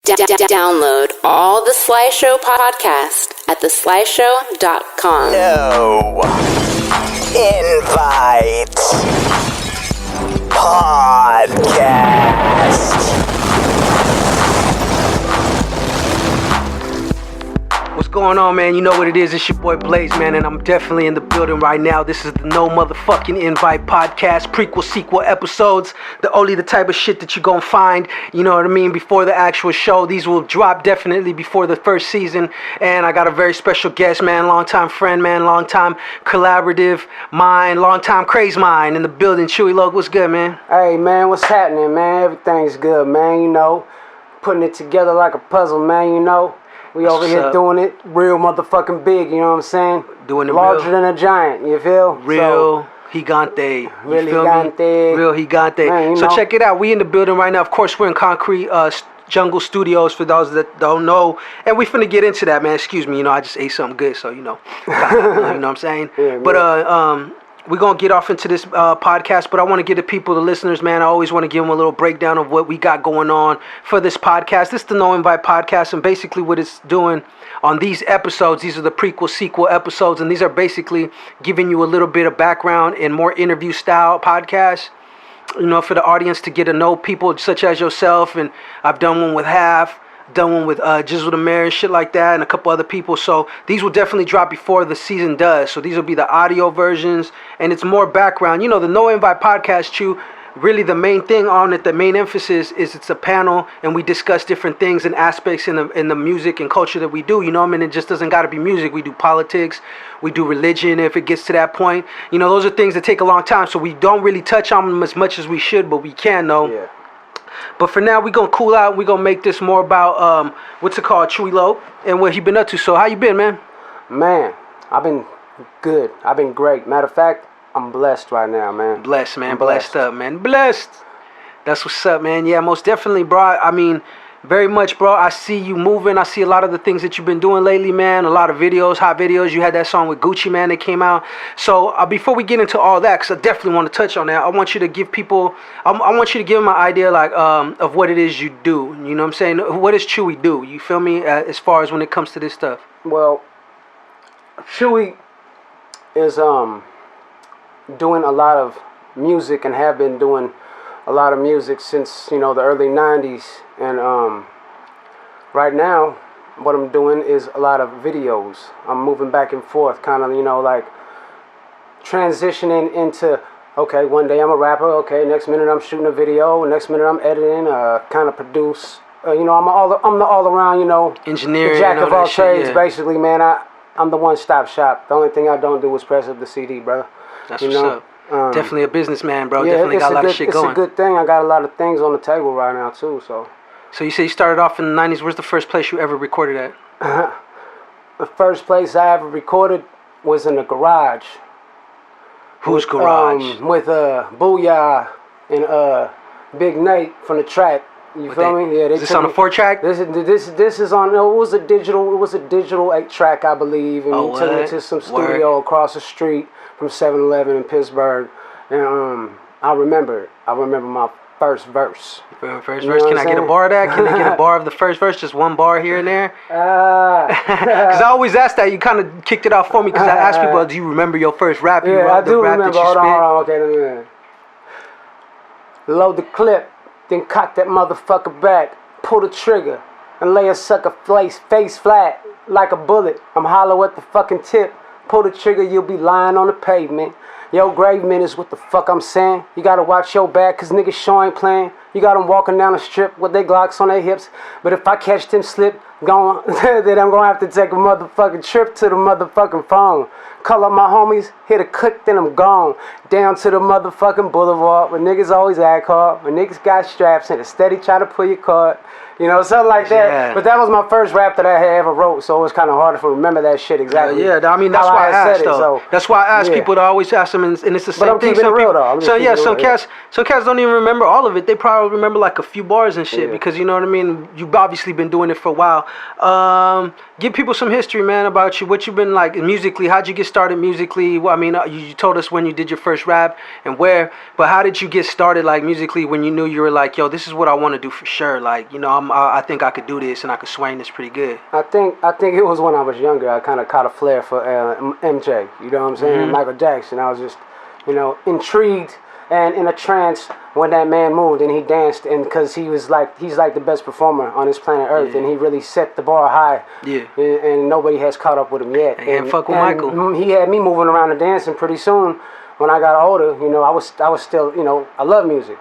Download all the Sly Show podcast at theslyshow.com. No invite podcast. What's going on, man? You know what it is. It's your boy Blaze, man, and I'm definitely in the building right now. This is the No Motherfucking Invite podcast, prequel, sequel episodes, the type of shit that you're gonna find, you know what I mean, before the actual show. These will drop definitely before the first season, and I got a very special guest, man, longtime friend, man, longtime collaborative mind, longtime craze mind in the building. Chewy Loc, what's good, man? Hey, man, what's happening, man? Everything's good, man, you know, putting it together like a puzzle, man, you know. We over here doing it real motherfucking big, you know what I'm saying? Doing it larger than a giant, you feel? Real gigante. Real gigante. Real gigante. Man, so check it out. We in the building right now. Of course, we're in Koncrete Jungle Studios for those that don't know. And we finna get into that, man. Excuse me, you know, I just ate something good, so you know. You know what I'm saying? Yeah, but we're going to get off into this podcast, but I want to give the people, the listeners, man, I always want to give them a little breakdown of what we got going on for this podcast. This is the No Invite podcast, and basically what it's doing on these episodes, these are the prequel, sequel episodes, and these are basically giving you a little bit of background and more interview-style podcasts, you know, for the audience to get to know people such as yourself, and I've done one with Half, done one with Jizzle the Mayor and shit like that, and a couple other people. So these will definitely drop before the season does. So these will be the audio versions, and it's more background. You know, the No Invite podcast, Chew, really the main thing on it, the main emphasis is it's a panel, and we discuss different things and aspects in the music and culture that we do. You know what I mean? It just doesn't got to be music. We do politics, we do religion if it gets to that point. You know, those are things that take a long time, so we don't really touch on them as much as we should, but we can, though. Yeah. But for now, we're going to cool out. We're going to make this more about, what's it called, Chewy Loc, and what he been up to. So how you been, man? Man, I've been good. I've been great. Matter of fact, I'm blessed right now, man. Blessed, man. Blessed up, man. Blessed. That's what's up, man. Yeah, most definitely, bro. I mean, very much, bro. I see you moving. I see a lot of the things that you've been doing lately, man. A lot of videos, hot videos. You had that song with Gucci, man, that came out. So before we get into all that, because I definitely want to touch on that, I want you to give people, I want you to give them an idea, like, of what it is you do. You know what I'm saying? What does Chewy do? You feel me? As far as when it comes to this stuff. Well, Chewy is doing a lot of music and have been doing a lot of music since, you know, the early 90s. And right now, what I'm doing is a lot of videos. I'm moving back and forth, kind of, you know, like transitioning into, okay, one day I'm a rapper, okay, next minute I'm shooting a video, next minute I'm editing, kind of produce. You know, I'm the all-around, you know, engineer, the jack of all trades, yeah. Basically, man. I'm the one-stop shop. The only thing I don't do is press up the CD, brother. That's you what's know? up. Definitely a businessman, bro. Yeah, definitely got a lot of shit going. It's a good thing. I got a lot of things on the table right now, too, so. So you say you started off in the 90s. Where's the first place you ever recorded at? The first place I ever recorded was in the garage. Whose garage? With Booyah and Big Nate from the track. You feel me? Yeah. Is this on a 4-track? This is on. No, it was a digital 8-track, I believe. And he took me to some studio across the street from 7-Eleven in Pittsburgh, and I remember my first verse. First verse. Can I get a bar of that? Can I get a bar of the first verse? Just one bar here and there? Because I always ask that. You kind of kicked it off for me because I asked people, do you remember your first rap? Yeah, I do remember. Hold on. Okay, let me load the clip, then cock that motherfucker back, pull the trigger, and lay a sucker face flat like a bullet. I'm hollow at the fucking tip. Pull the trigger, you'll be lying on the pavement. Yo, grave minutes, what the fuck I'm saying? You gotta watch your back, cause niggas sure ain't playing. You got them walking down the strip with their Glocks on their hips. But if I catch them slip, then I'm gonna have to take a motherfucking trip to the motherfucking phone. Call up my homies, hit a click, then I'm gone. Down to the motherfucking boulevard, where niggas always act hard, where niggas got straps and they steady try to pull your card. You know, something like that. Yeah. But that was my first rap that I had ever wrote, so it was kind of hard to remember that shit exactly. Yeah, I mean, that's why I asked, though. That's why I ask people to always ask them, and it's the same thing. But I'm keeping it real, though. Some cats don't even remember all of it. They probably remember like a few bars and shit, because, you know what I mean, you've obviously been doing it for a while. Give people some history, man, about you, what you've been like musically. How'd you get started musically? Well, I mean, you told us when you did your first rap and where, but how did you get started, like, musically, when you knew you were like, yo, this is what I want to do for sure? Like, you know, I'm I think I could do this and I could swing this pretty good? I think it was when I was younger. I kind of caught a flair for MJ. You know what I'm saying? Michael Jackson. I was just, intrigued and in a trance when that man moved and he danced, and because he's like the best performer on this planet Earth, and he really set the bar high. Yeah. And nobody has caught up with him yet. And fuck with Michael. He had me moving around and dancing pretty soon. When I got older, I was still, I love music.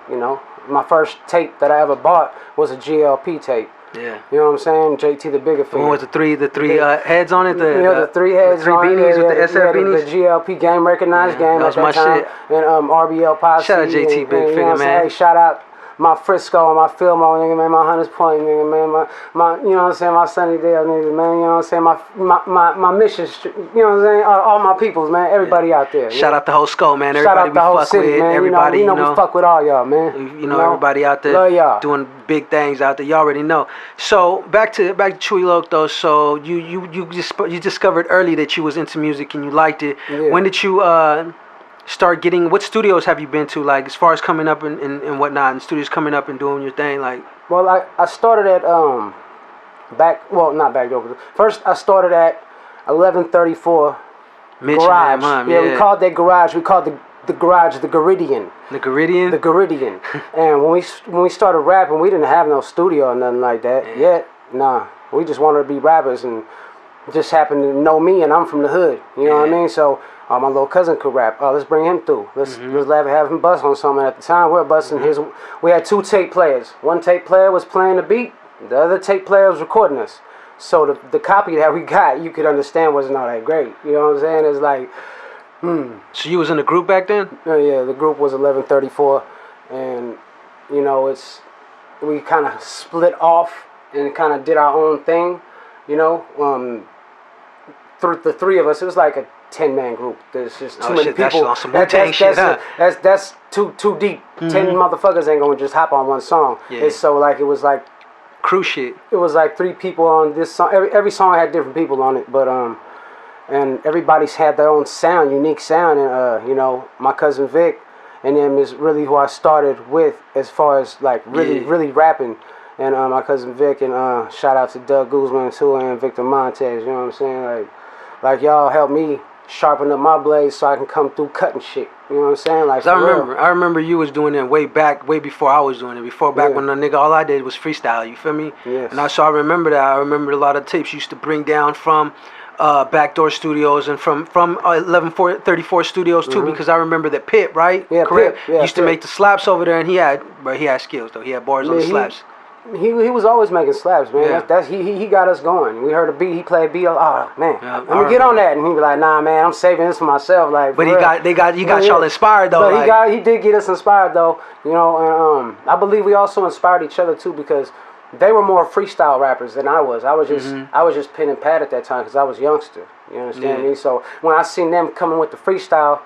My first tape that I ever bought was a GLP tape. Yeah. You know what I'm saying? JT the Bigger Finger. What was the three heads on it? The three heads. The three beanies with the SF beanies. The GLP game recognized game. That was my shit. And RBL Posse. Shout out JT Big Finger, man. Hey, shout out my Frisco, my Fillmore, nigga, man, my Hunters Point, nigga, man, my you know what I'm saying, my Sunnydale, nigga, man, you know what I'm saying, my Mission Street, you know what I'm saying, all my peoples, man, everybody out there. Shout out the whole skull, man. Everybody shout out the whole city, with, man. everybody, we fuck with all y'all, man. You know, everybody out there love y'all. Doing big things out there. Y'all already know. So back to Chewy Loc though. So you discovered early that you was into music and you liked it. Yeah. When did you start getting, what studios have you been to, like, as far as coming up and whatnot, and studios coming up and doing your thing, like? Well, I started at not back door. First I started at 1134 Garage. We called that garage, we called the garage the Garidian. The Garidian? The Garidian. And when we started rapping, we didn't have no studio or nothing like that yet. Nah, we just wanted to be rappers and just happened to know me, and I'm from the hood. You know what I mean? So my little cousin could rap. Let's bring him through. Let's have him bust on something. At the time, we were busting we had two tape players. One tape player was playing the beat. The other tape player was recording us. So the copy that we got, you could understand, wasn't all that great. You know what I'm saying? It's like, So you was in a group back then? Yeah, the group was 1134, and we kind of split off and kind of did our own thing. Through the three of us, it was like a 10-man group. There's just too many people. That's too deep. 10 motherfuckers ain't gonna just hop on one song. Yeah. It's so like it was like crew shit. It was like 3 people on this song. Every song had different people on it, but and everybody's had their own sound, unique sound. And my cousin Vic and them is really who I started with as far as like really rapping. And my cousin Vic, and shout out to Doug Guzman too, and Victor Montez. You know what I'm saying? Like y'all helped me sharpen up my blades so I can come through cutting shit. You know what I'm saying? Like, I remember you was doing it way before I was doing it. When the nigga, all I did was freestyle. You feel me? Yes. And I remember that. I remember a lot of tapes you used to bring down from Backdoor Studios and from 1134 Studios too, because I remember that Pip, right? Yeah, correct. Pip. Yeah, used to make the slaps over there, and he had skills though. He had bars on the slaps. He was always making slaps, man. Yeah. He got us going. We heard a beat. He played a beat. Oh man, let me get on that. And he'd be like, Nah, man, I'm saving this for myself. Like, but you got y'all inspired though. But he did get us inspired though. And I believe we also inspired each other too, because they were more freestyle rappers than I was. I was just pen and pad at that time because I was youngster. You understand me? So when I seen them coming with the freestyle.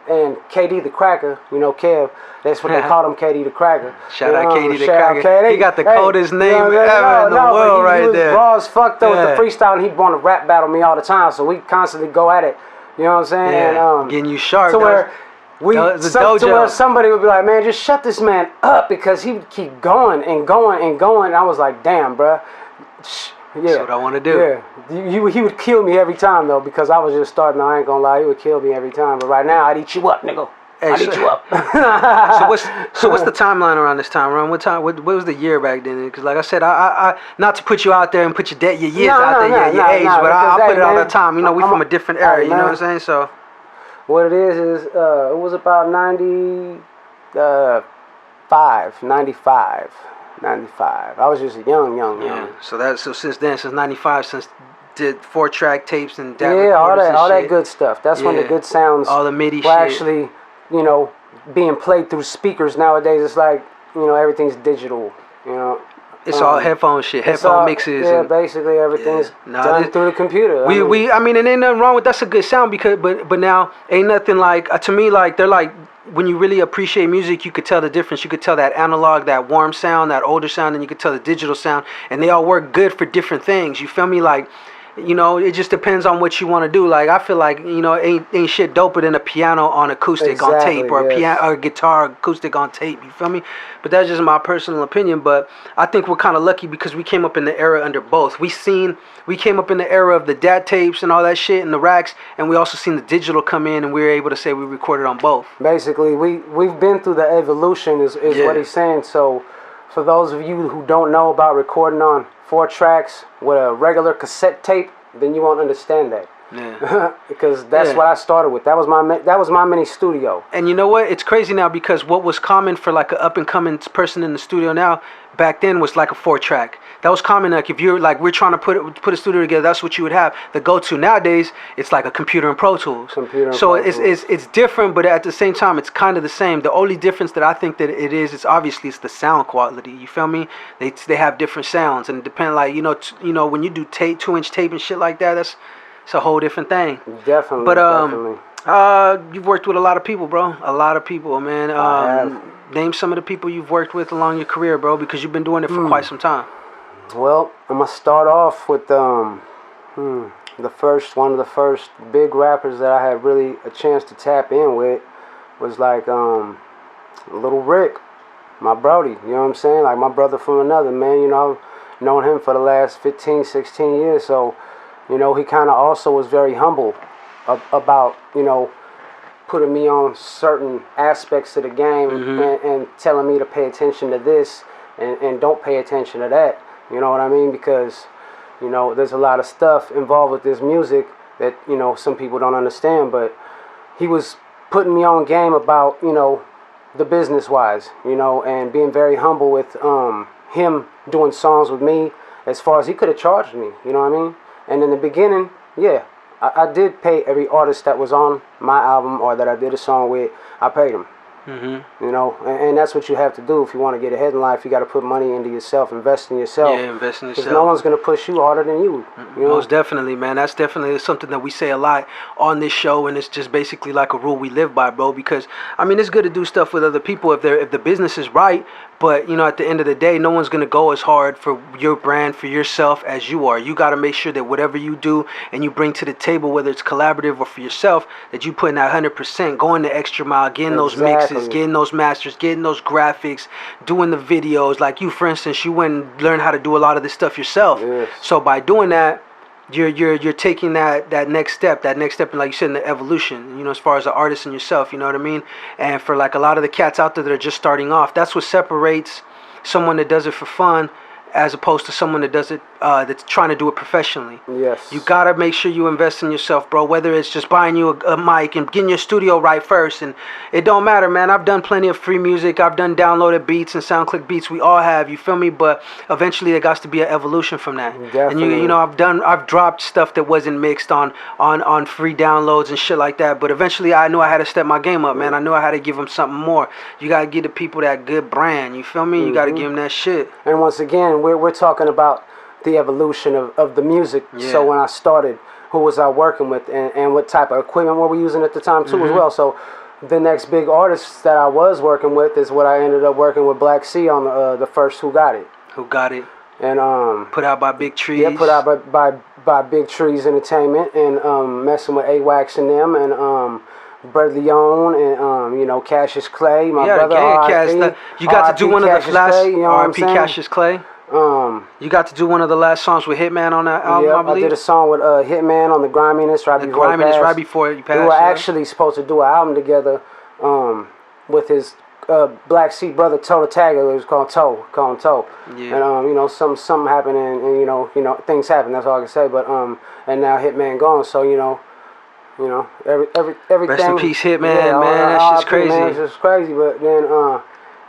And KD the Cracker, Kev, that's what they called him, KD the Cracker. Shout out KD the Cracker. He got the coldest name ever in the world right there. He was raw as fuck though with the freestyle, and he'd want to rap battle me all the time, so we constantly go at it. You know what I'm saying? Yeah, and, getting you sharp. To where somebody would be like, man, just shut this man up, because he would keep going and going and going. I was like, damn, bruh. Yeah. That's what I want to do. Yeah. He would kill me every time, though, because I was just starting. I ain't going to lie. He would kill me every time. But right now, I'd eat you up, nigga. I'd eat you up. So what's the timeline around this time, Ron? What was the year back then? Because like I said, I not to put you out there and put your years out there, your age, but I'll put it all the time. We from a different era, you know what I'm saying? So what it is it was about 95. I was just young. Yeah. So since then, since 95, since did 4-track tapes and all that good stuff. That's when the good sounds, all the MIDI were actually, being played through speakers. Nowadays, it's like everything's digital. It's all headphone shit, headphone mixes. Yeah, basically everything's done through the computer. I mean, and ain't nothing wrong with that's a good sound, because but now ain't nothing like to me, like they're like, when you really appreciate music, you could tell the difference. You could tell that analog, that warm sound, that older sound, and you could tell the digital sound, and they all work good for different things. You feel me? Like you know, it just depends on what you want to do. Like, I feel like, you know, ain't shit doper than a piano on acoustic on tape, or a piano or guitar acoustic on tape. You feel me? But that's just my personal opinion. But I think we're kind of lucky because we came up in the era under both. We came up in the era of the DAT tapes and all that shit and the racks, and we also seen the digital come in, and we were able to say we recorded on both. Basically, we've been through the evolution, is what he's saying. So, for those of you who don't know about recording on 4 tracks with a regular cassette tape, then you won't understand that. Yeah. Because that's what I started with. That was my mini studio. And you know what? It's crazy now because what was common for like an up and coming person in the studio now, back then was like a 4-track. That was common. Like if you're like we're trying to put a studio together, that's what you would have. The go-to nowadays, it's like a computer and Pro Tools. It's different, but at the same time, it's kind of the same. The only difference that I think that it is obviously it's the sound quality. You feel me? They have different sounds, and it depends. Like you know when you do 2-inch tape and shit like that, it's a whole different thing. Definitely. But definitely. You've worked with a lot of people, bro. A lot of people, man. Name some of the people you've worked with along your career, bro, because you've been doing it for quite some time. Well, I'm gonna start off with one of the first big rappers that I had really a chance to tap in with was like Little Rick, my brody. You know what I'm saying? Like my brother from another, man. You know, I've known him for the last 15, 16 years, so. You know, he kind of also was very humble about, you know, putting me on certain aspects of the game and telling me to pay attention to this and don't pay attention to that. You know what I mean? Because, you know, there's a lot of stuff involved with this music that, you know, some people don't understand. But he was putting me on game about, you know, the business-wise, you know, and being very humble with him doing songs with me as far as he could have charged me. You know what I mean? And in the beginning, yeah, I did pay every artist that was on my album or that I did a song with. I paid them. You know, and that's what you have to do if you want to get ahead in life. You got to put money into yourself, invest in yourself. Yeah, invest in yourself. Because no one's going to push you harder than you. You know? Most definitely, man. That's definitely something that we say a lot on this show, and it's just basically like a rule we live by, bro. Because I mean, it's good to do stuff with other people if the business is right. But, you know, at the end of the day, no one's going to go as hard for your brand, for yourself, as you are. You got to make sure that whatever you do and you bring to the table, whether it's collaborative or for yourself, that you put in that 100%, going the extra mile, getting those mixes, getting those masters, getting those graphics, doing the videos. Like you, for instance, you went and learned how to do a lot of this stuff yourself. Yes. So by doing that, you're taking that next step, and like you said, in the evolution, you know, as far as the artist and yourself, you know what I mean? And for like a lot of the cats out there that are just starting off, that's what separates someone that does it for fun as opposed to someone that does it that's trying to do it professionally. Yes. You gotta make sure you invest in yourself, bro. Whether it's just buying you a mic and getting your studio right first, and it don't matter, man. I've done plenty of free music. I've done downloaded beats and SoundClick beats. We all have, you feel me? But eventually, there got to be an evolution from that. Definitely. And you know, I've dropped stuff that wasn't mixed on free downloads and shit like that. But eventually, I knew I had to step my game up, man. I knew I had to give them something more. You gotta give the people that good brand. You feel me? You gotta give them that shit. And once again, we're talking about the evolution of the music. Yeah. So when I started, who was I working with and what type of equipment were we using at the time too as well. So the next big artist that I was working with is what I ended up working with Black C on the first Who Got It. Who Got It? And put out by Big Trees. Yeah, put out by Big Trees Entertainment, and messing with A-Wax and them, and Brett Leone, and you know, Cassius Clay, my brother. R.I.P. You got to do one of the last Clay, you know R.I.P. Cassius Clay. You got to do one of the last songs with Hitman on that album, I believe. I did a song with Hitman on the Griminess right before you passed. We were actually supposed to do an album together with his Black Sea brother Toe the Tagger. It was called Toe, call him Toe. Yeah. And you know, something happened, and you know things happen. That's all I can say. But and now Hitman gone, so you know everything. Rest in peace, Hitman, man. That's just crazy. Man, it's just crazy. But then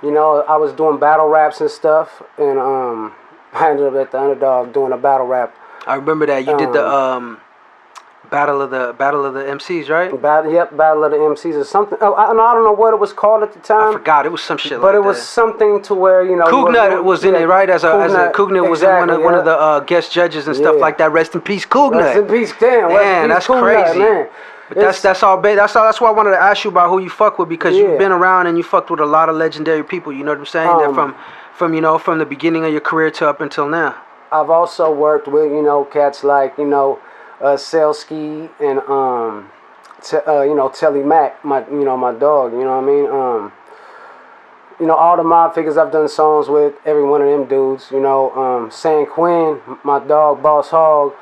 you know, I was doing battle raps and stuff, and I ended up at the Underdog doing a battle rap. I remember that you did the Battle of the MCs, right? Battle of the MCs or something. Oh, I don't know what it was called at the time. I forgot. It was some shit like that. But it was something to where, you know... Cougnut was in it, right? Cougnut was one of the guest judges and stuff like that. Rest in peace, Cougnut. Rest in peace, damn. Man, that's crazy. Man. But that's all. That's why I wanted to ask you about who you fuck with, because you've been around and you fucked with a lot of legendary people. You know what I'm saying? That from the beginning of your career to up until now. I've also worked with, cats like, Selsky and, Telly Mac, my dog, you know what I mean? All the mob figures I've done songs with, every one of them dudes, San Quinn, my dog, Boss Hog.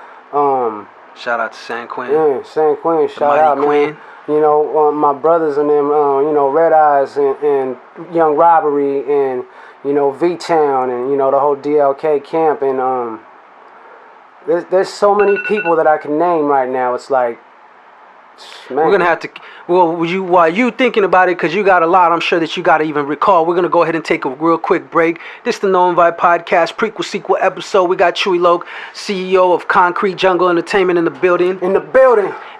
Shout out to San Quinn. Yeah, San Quinn, shout out, Quinn. man. My brothers and them, Red Eyes and Young Robbery and, V-Town and, the whole DLK camp. And there's so many people that I can name right now. It's like, man. We're going to have to, while you thinking about it, because you got a lot, I'm sure that you got to even recall, we're going to go ahead and take a real quick break. This is the No Invite Podcast, prequel sequel episode. We got Chewy Loc, CEO of Koncrete Jungle Entertainment in the building.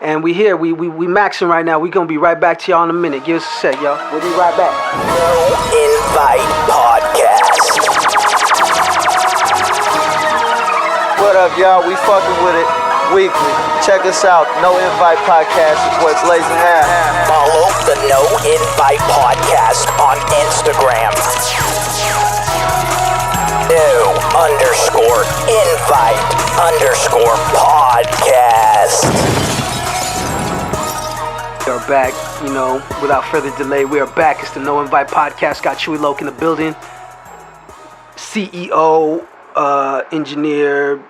And we here, we maxing right now. We're going to be right back to y'all in a minute. Give us a sec, y'all. We'll be right back. No Invite Podcast. What up, y'all? We fucking with it weekly. Check us out. No Invite Podcast is what Blaze and Half. Follow the No Invite Podcast on Instagram. No_invite_podcast. We are back, without further delay. We are back. It's the No Invite Podcast. Got Chewy Loc in the building. CEO, engineer,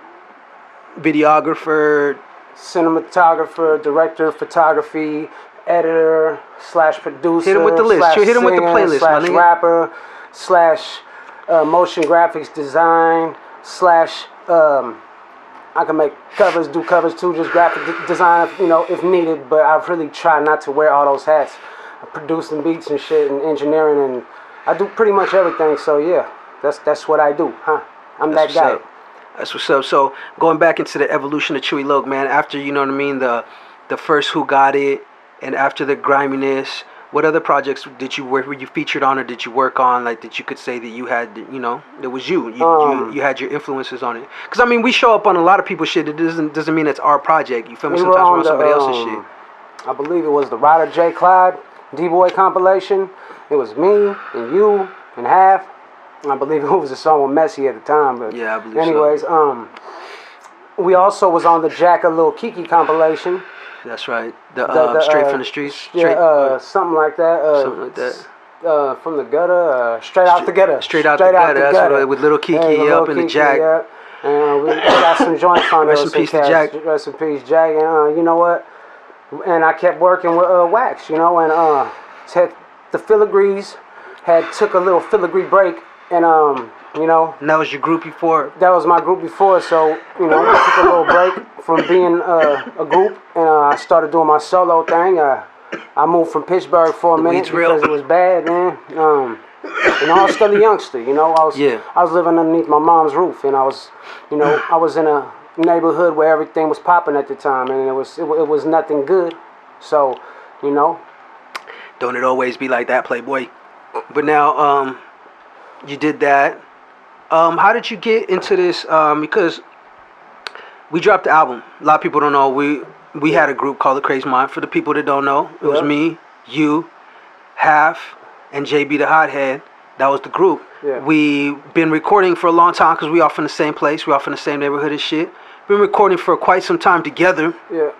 videographer, cinematographer, director of photography, editor / producer. Hit him with the list. Hit him with the playlist, my nigga. Rapper / motion graphics design / I can make covers, do covers too, just graphic design, if needed. But I really try not to wear all those hats. Producing beats and shit and engineering, and I do pretty much everything. So yeah, that's what I do, huh? I'm that guy. That's what's up. So going back into the evolution of Chewy Loc, man, after the first Who Got It, and after the Griminess, what other projects did you work? Were you featured on, or did you work on? Like, that you could say that you had, it was you had your influences on it. Because we show up on a lot of people's shit. It doesn't mean it's our project. You feel me? Sometimes we're on somebody else's shit. I believe it was the Ryder J. Clyde D-Boy compilation. It was me and you and Half. I believe it was a song with Messi at the time, but yeah, I believe anyways, so. We also was on the Jack of Lil Kiki compilation. That's right. The Straight from the Streets. Something like that. Something like that. From the gutter, straight out the gutter. Straight out the gutter. That's what with Little Kiki up in the Jack. Yep. And we got some joints on Rest in peace to Jack. Rest in peace, Jack. And you know what? And I kept working with Wax, and had the Filigrees took a little filigree break. And, And that was your group before? That was my group before, so, we took a little break from being a group, and I started doing my solo thing. I moved from Pittsburgh for a minute because it was bad, man. I was still a youngster, I was living underneath my mom's roof, and I was in a neighborhood where everything was popping at the time, and it was nothing good, so, Don't it always be like that, Playboy? But now, you did that. How did you get into this? Because we dropped the album. A lot of people don't know. We had a group called The Crazy Mind. For the people that don't know, it was me, you, Half, and JB the Hothead. That was the group. Yeah. We've been recording for a long time because we all from the same place. We all from the same neighborhood and shit. Been recording for quite some time together. Yeah.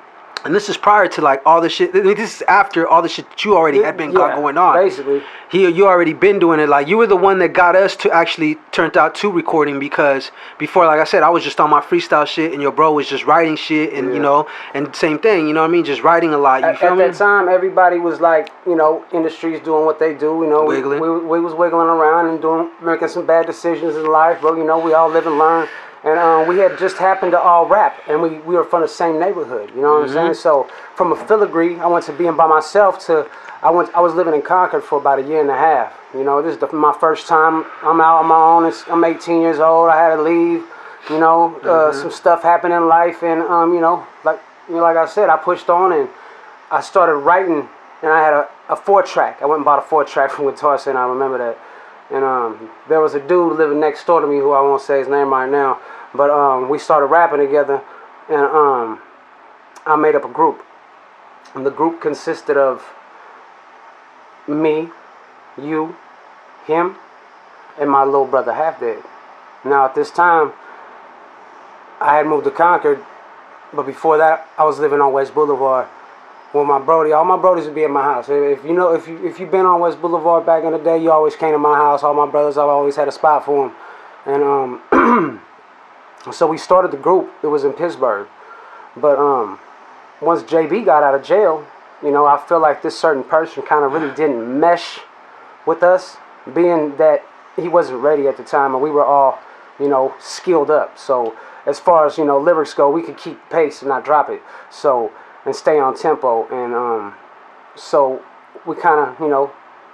And this is prior to all the shit. This is after all the shit that you already had been going on. Basically. You already been doing it. You were the one that got us to actually turned out to recording, because before, like I said, I was just on my freestyle shit, and your bro was just writing shit, and and same thing. You know what I mean? Just writing a lot. You feel me? At that time, everybody was industries doing what they do. Wiggling. We was wiggling around and making some bad decisions in life, but we all live and learn. And we had just happened to all rap, and we were from the same neighborhood, you know what I'm saying? So from a filigree, I went to being by myself to, I was living in Concord for about a year and a half. This is my first time. I'm out on my own. I'm 18 years old. I had to leave. Some stuff happened in life, and like I said, I pushed on and I started writing, and I had a 4-track. I went and bought a 4-track from Guitar Center. I remember that. And there was a dude living next door to me who I won't say his name right now, but we started rapping together, and I made up a group. And the group consisted of me, you, him, and my little brother Half Dead. Now at this time, I had moved to Concord, but before that, I was living on West Boulevard with my brody. All my brodies would be at my house. If you've been on West Boulevard back in the day, you always came to my house. All my brothers, I've always had a spot for them. And so we started the group. It was in Pittsburgh. But once JB got out of jail, I feel like this certain person kind of really didn't mesh with us, being that he wasn't ready at the time, and we were all, skilled up. So as far as, lyrics go, we could keep pace and not drop it. So, and stay on tempo. And so we kind of,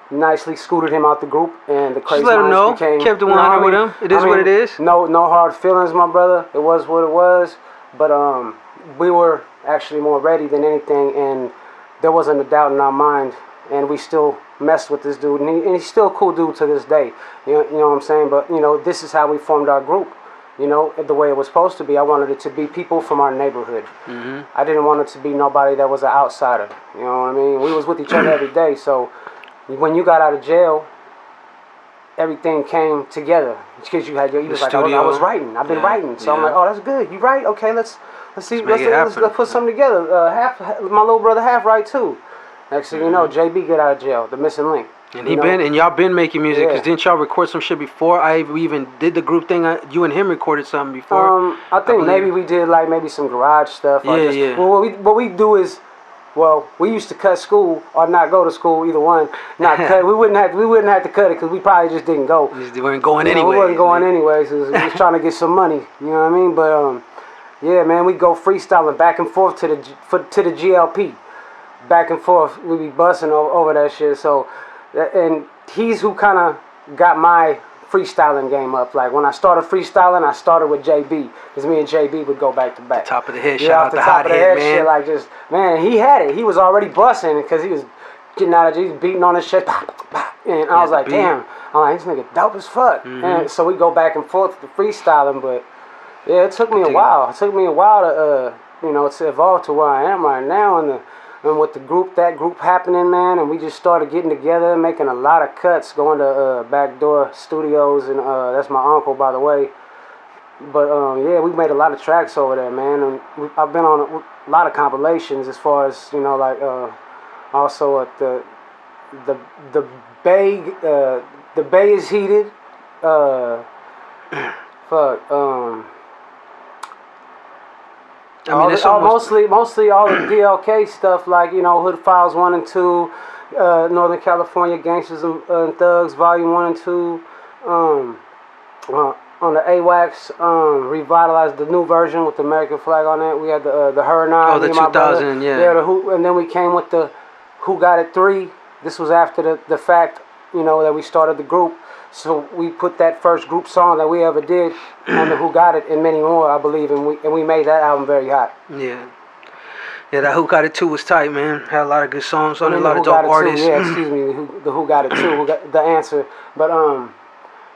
nicely scooted him out the group, and the Crazy Just let him know. became, Kept it 100 with him. It is what it is. No hard feelings, my brother. It was what it was. But we were actually more ready than anything, and there wasn't a doubt in our mind. And we still messed with this dude, and he's still a cool dude to this day. You know what I'm saying? But this is how we formed our group. The way it was supposed to be. I wanted it to be people from our neighborhood. Mm-hmm. I didn't want it to be nobody that was an outsider. You know what I mean? We was with each other every day. So when you got out of jail, everything came together. Because you was like, I was writing. I've been writing. So I'm like, oh, that's good. You write? Okay, let's see. Let's put something together. My little brother half right too. Next thing you know, JB get out of jail, the missing link. And y'all been making music, because didn't y'all record some shit before we even did the group thing? You and him recorded something before. I think maybe we did maybe some garage stuff. Yeah. Well, what we do is, we used to cut school or not go to school, either one. Not cut. We wouldn't have to cut it because we probably just didn't go. We weren't going anyway. We weren't going anyway, so we was trying to get some money. You know what I mean? But yeah, man, we go freestyling back and forth to the GLP. Back and forth, we be busting over that shit. So, and he's who kind of got my freestyling game up. Like when I started freestyling, I started with JB, because me and JB would go back to back. Top of the head, shout out the hot head, man. Shit, like just, man, he had it. He was already busting because he was getting out of jail, beating on his shit. And I was like, damn, I'm like, this nigga dope as fuck. Mm-hmm. And so we go back and forth to freestyling, but yeah, it took me a while. It took me a while to, to evolve to where I am right now, and with that group happening, man, and we just started getting together, making a lot of cuts, going to Backdoor Studios, and that's my uncle, by the way. But yeah, we made a lot of tracks over there, man, and I've been on a lot of compilations, as far as also at the Bay is heated. Mostly all the DLK stuff, like Hood Files 1 and 2, Northern California Gangsters and Thugs Volume 1 and 2. On the AWACS, revitalized the new version with the American flag on it. We had the Her 9. Oh, the 2000, yeah. And then we came with the Who Got It 3. This was after the fact, that we started the group. So we put that first group song that we ever did on the Who Got It, and many more, I believe, and we made that album very hot. Yeah, that Who Got It 2 was tight, man. Had a lot of good songs on it, a lot of dope artists. Excuse me, the Who Got It 2, Who Got the Answer. But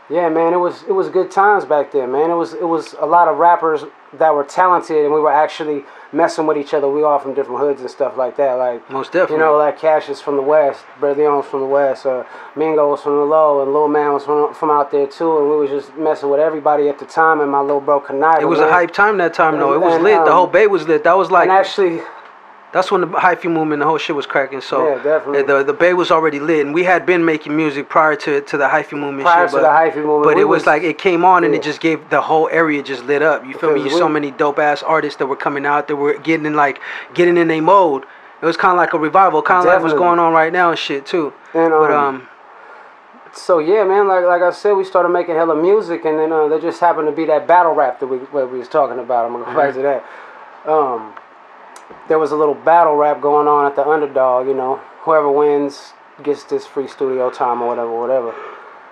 yeah, man, it was good times back then, man. It was a lot of rappers that were talented, and we were actually messing with each other. We all from different hoods and stuff like that. Like, most definitely. Like Cassius from the West, Brother Leon's from the West, Mingo was from the Low, and Lil Man was from out there too. And we was just messing with everybody at the time. And my little bro Kanai. It was a hype time that time, though. It was lit. The whole Bay was lit. That was like. And actually. That's when the hyphy movement, the whole shit was cracking. So yeah, definitely. The Bay was already lit, and we had been making music prior to the hyphy movement. But it was like it came on, and it just gave the whole area just lit up. You feel me? So many dope ass artists that were coming out, that were getting in their mode. It was kind of like a revival, kind of like what's going on right now and shit too. And so yeah, man, like I said, we started making hella music, and then there just happened to be that battle rap that we was talking about. I'm gonna go back to that. There was a little battle rap going on at the Underdog, whoever wins gets this free studio time or whatever.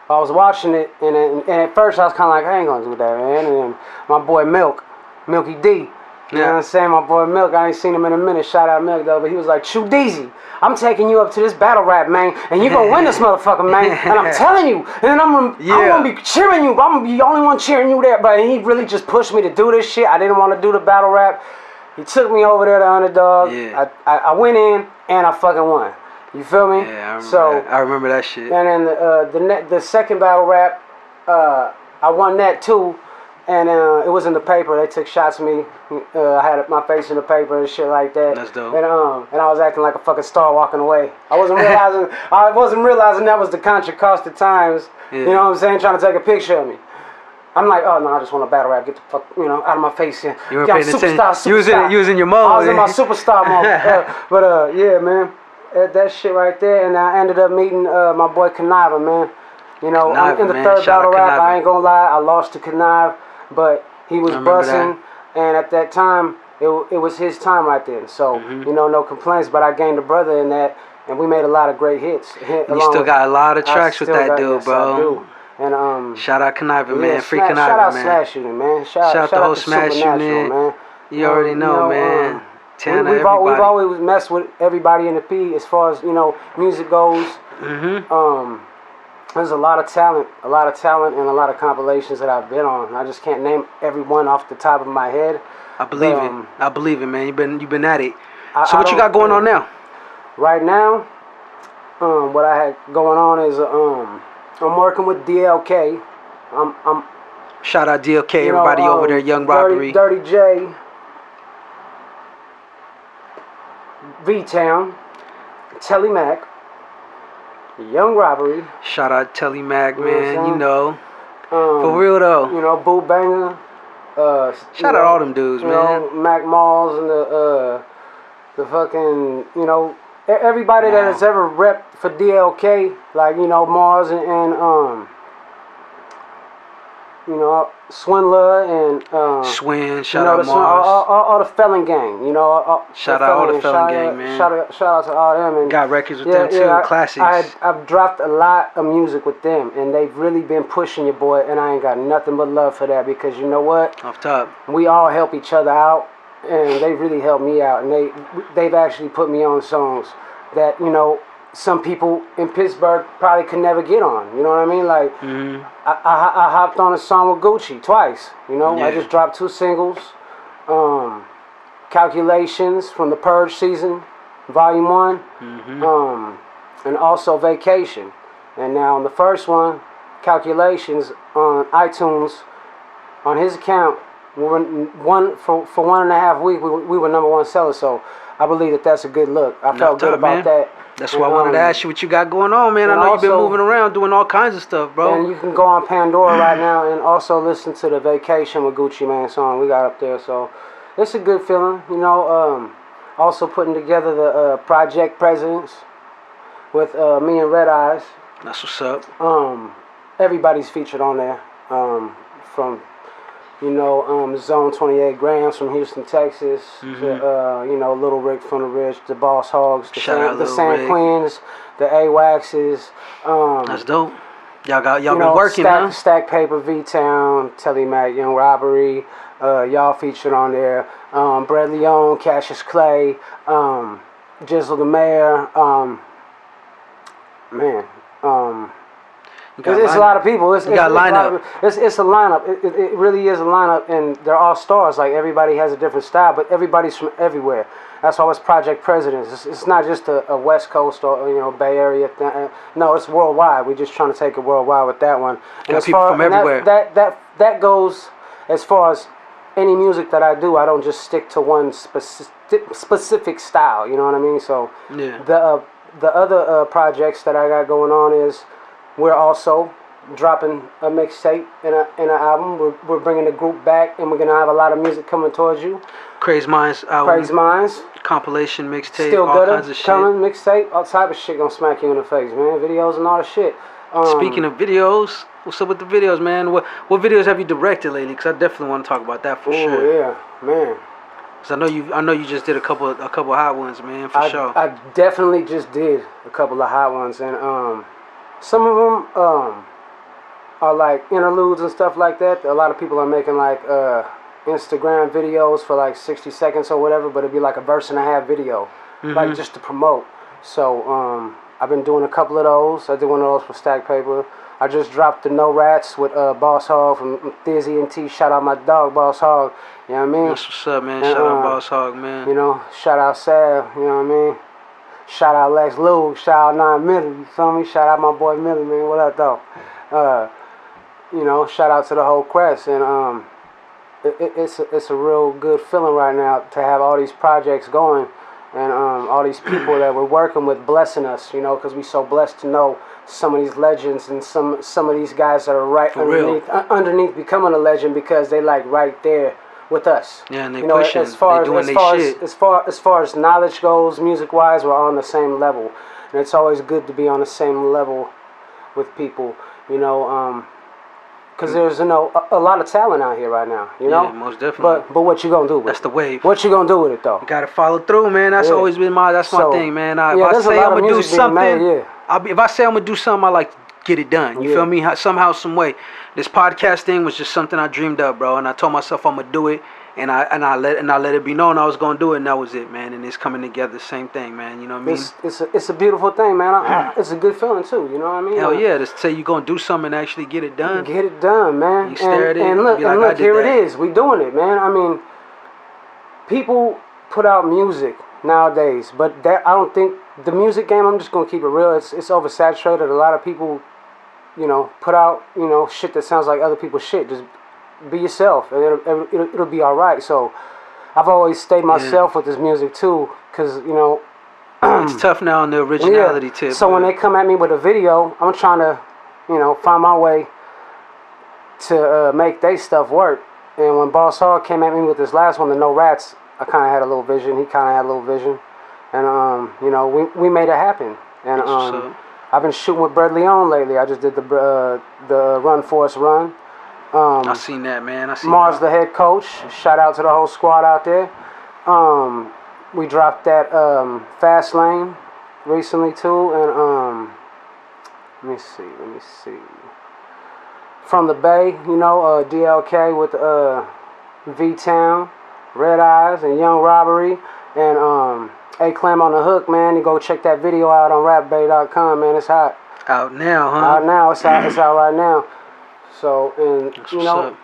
I was watching it, and at first I was kind of like, I ain't gonna do that, man. And then my boy Milky D, you know what I'm saying? My boy Milk, I ain't seen him in a minute. Shout out Milk though, but he was like, Chew Deezy, I'm taking you up to this battle rap, man, and you gonna win this motherfucker, man. And I'm telling you, and then I'm gonna be cheering you. I'm gonna be the only one cheering you there. But he really just pushed me to do this shit. I didn't want to do the battle rap. He took me over there to Underdog. Yeah. I went in and I fucking won. You feel me? Yeah, I remember that shit. And then the second battle rap, I won that too. And it was in the paper. They took shots of me. I had my face in the paper and shit like that. That's dope. And I was acting like a fucking star walking away. I wasn't realizing that was the Contra Costa Times. Yeah. You know what I'm saying? Trying to take a picture of me. I'm like, oh no, I just want to battle rap. Get the fuck, out of my face. Yeah. You were paying attention. You was in your mode. I was in my superstar mode. Yeah, man. That shit right there. And I ended up meeting my boy Conniver, man. I'm in the third battle rap. I ain't gonna lie. I lost to Connive, but he was busting. And at that time, it was his time right then. So, no complaints. But I gained a brother in that, and we made a lot of great hits. You still got a lot of tracks with that dude, bro. I do. And shout out Conniver, man. Free Conniver, man. Shout out Smash Shooting, man. Shout out the whole Smash Shooting, man. You already know, man. We've always messed with everybody in the P as far as music goes. There's a lot of talent, and a lot of compilations that I've been on. I just can't name every one off the top of my head. I believe it. I believe it, man. You've been at it. So what you got going on now? Right now, what I had going on is I'm working with DLK. I'm shout out DLK, everybody over there, Young Robbery. Dirty J, V-Town, Telly Mac, Young Robbery. Shout out Telly Mac, man. For real though. Boo Banger. Shout out all them dudes, man. Mac Malls and the fucking everybody that has ever repped for DLK, like Mars and Swindler and Swin. Shout out Mars. All the Felon Gang. Shout out all the Felon Gang, man. Shout out to all them. And got records with them too, classics. I've dropped a lot of music with them, and they've really been pushing your boy, and I ain't got nothing but love for that because you know what? Off top. We all help each other out, and they really helped me out, and they've actually put me on songs that some people in Pittsburgh probably could never get on. You know what I mean? Like I hopped on a song with Gucci twice. I just dropped 2 singles. Calculations from the Purge season, Volume 1, and also Vacation. And now on the first one, Calculations on iTunes, on his account, we were for 1.5 weeks. We were #1 seller. So I believe that's a good look. I felt good about that. That's why I wanted to ask you what you got going on, man. I know you've been moving around doing all kinds of stuff, bro. And you can go on Pandora right now and also listen to the Vacation with Gucci Mane song we got up there. So it's a good feeling, Also putting together the Project Presidents with me and Red Eyes. That's what's up. Everybody's featured on there. From Zone 28 Grams from Houston, Texas, to, Little Rick from the Ridge, the Boss Hogs, the San Queens, the A-Waxes. That's dope. Y'all been working, huh? Stack Paper, V-Town, Telly Mac, Young Robbery, y'all featured on there. Brett Leone, Cassius Clay, Jizzle the Mayor, it's a lot of people. It's a lineup. It's a lineup. It really is a lineup, and they're all stars. Like everybody has a different style, but everybody's from everywhere. That's why it's Project Presidents. It's not just a West Coast or Bay Area thing. No, it's worldwide. We're just trying to take it worldwide with that one. And got people from everywhere. That goes as far as any music that I do. I don't just stick to one specific style. You know what I mean? So the other projects that I got going on is. We're also dropping a mixtape and an album. We're bringing the group back, and we're gonna have a lot of music coming towards you. Crazy Minds album. Crazy Minds. Compilation mixtape. Still all kinds of shit. Coming mixtape. All type of shit gonna smack you in the face, man. Videos and all the shit. Speaking of videos, what's up with the videos, man? What videos have you directed lately? Because I definitely want to talk about that for sure. Oh yeah, man. Cause I know you just did a couple hot ones, man, for sure. I definitely just did a couple of hot ones, and some of them are like interludes and stuff like that. A lot of people are making like Instagram videos for like 60 seconds or whatever, but it'd be like a verse and a half video, like just to promote. So I've been doing a couple of those. I did one of those for Stack Paper. I just dropped the No Rats with Boss Hog from Thizzy and T. Shout out my dog, Boss Hog. You know what I mean? That's what's up, man. Shout out Boss Hog, man. Shout out Sav. You know what I mean? Shout out Lex Lou, shout out 9 Millie, you feel me? Shout out my boy Millie, man, what up though? Shout out to the whole crest, and it's a real good feeling right now to have all these projects going, and all these people that we're working with blessing us, you know, because we're so blessed to know some of these legends and some of these guys that are right underneath becoming a legend because they like right there with us. Yeah, and they you know, pushing, as far they doing as their far shit. as far as knowledge goes, music wise, we're on the same level, and it's always good to be on the same level with people, you know, because there's, you know, a lot of talent out here right now, you know. Yeah, most definitely. But what you gonna do with That's it? the wave. What you gonna do with it though? You gotta follow through, man. That's always been my thing, man. If I say I'm gonna do something, if I say I'm gonna do something, I like to get it done. You feel me? Somehow, some way. This podcast thing was just something I dreamed up, bro, and I told myself I'm gonna do it, and I let it be known I was gonna do it, and that was it, man. And it's coming together, same thing, man. You know what I mean? It's a beautiful thing, man. It's a good feeling too. You know what I mean? Hell yeah, to say you're gonna do something and actually get it done. Get it done, man. You stare at it and look, be like, here it is. We doing it, man. I mean, people put out music nowadays, but I don't think the music game. I'm just gonna keep it real. It's oversaturated. A lot of people, you know, put out, you know, shit that sounds like other people's shit. Just be yourself, and it'll be all right. So, I've always stayed myself with this music too, because, you know, it's tough now on the originality tip. So when they come at me with a video, I'm trying to, you know, find my way to make their stuff work. And when Boss Hog came at me with this last one, the No Rats, I kind of had a little vision. He kind of had a little vision, and you know, we made it happen. And I've been shooting with Brad Leon lately. I just did the Run Forest Run. I seen that, man. I seen Mars, that. the head coach. Shout out to the whole squad out there. We dropped that Fast Lane recently too, and let me see. From the Bay, you know, DLK with V-Town, Red Eyes, and Young Robbery, and A-Clam on the Hook, man. You go check that video out on rapbay.com, man. It's hot. Out now, huh? Out now. It's out right now. So, and That's you know,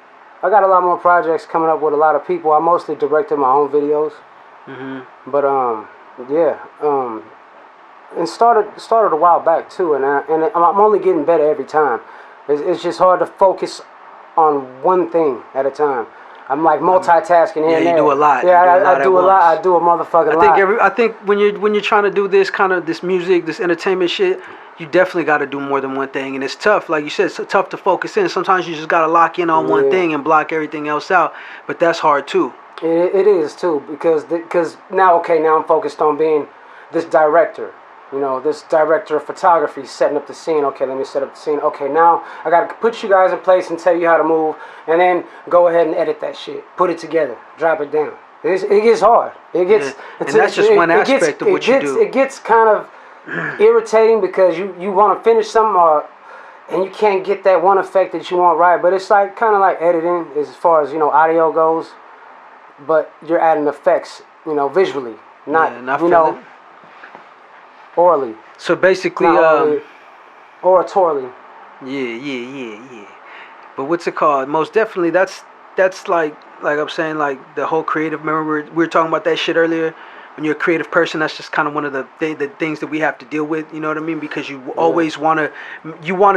I got a lot more projects coming up with a lot of people. I mostly directed my own videos. But and started a while back too, and I'm only getting better every time. It's just hard to focus on one thing at a time. I'm like multitasking here and there. You do a lot. Yeah, I do a lot. I do a motherfucking lot. I think when you're trying to do this kind of this music, this entertainment shit, you definitely got to do more than one thing, and it's tough. Like you said, it's tough to focus in. Sometimes you just got to lock in on one thing and block everything else out. But that's hard too. It is too, because now I'm focused on being this director. You know, this director of photography, setting up the scene. Okay, let me set up the scene. Okay, now I got to put you guys in place and tell you how to move, and then go ahead and edit that shit. Put it together. Drop it down. It gets hard. It gets. And that's just one aspect of what you do. It gets kind of irritating because you want to finish something and you can't get that one effect that you want right. But it's like kind of like editing as far as, you know, audio goes, but you're adding effects, you know, visually, not you know, orally. So basically, oratorily. Yeah. But what's it called? Most definitely, that's like I'm saying, like the whole creative. Remember we were talking about that shit earlier. When you're a creative person, that's just kind of one of the things that we have to deal with. You know what I mean? Because you always want to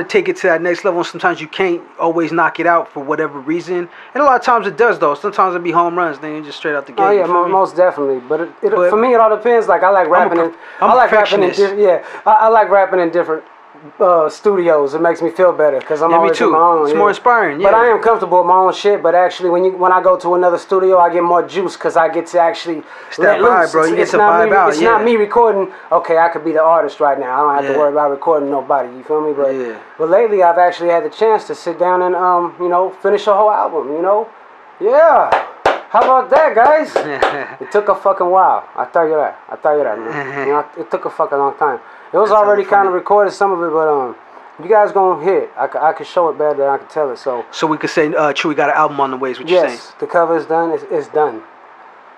take it to that next level. And sometimes you can't always knock it out for whatever reason. And a lot of times it does though. Sometimes it be home runs. Then you just straight out the gate. Oh yeah, most definitely. But for me, it all depends. Like I like rapping. I like rapping in different studios. It makes me feel better because I'm always in my own. It's more inspiring. But I am comfortable with my own shit. But actually, when I go to another studio, I get more juice because I get to actually let loose. Bro. You get to vibe out. It's not me recording. Okay, I could be the artist right now. I don't have to worry about recording nobody. You feel me? But lately, I've actually had the chance to sit down and you know, finish a whole album. You know, How about that, guys? It took a fucking while. I tell you that, man. You know, it took a fucking long time. It was already kind of recorded, some of it, but you guys gonna hit. I could show it better than I could tell it. So we could say, Chewy got an album on the way. Is what you're saying? Yes, the cover is done. It's done.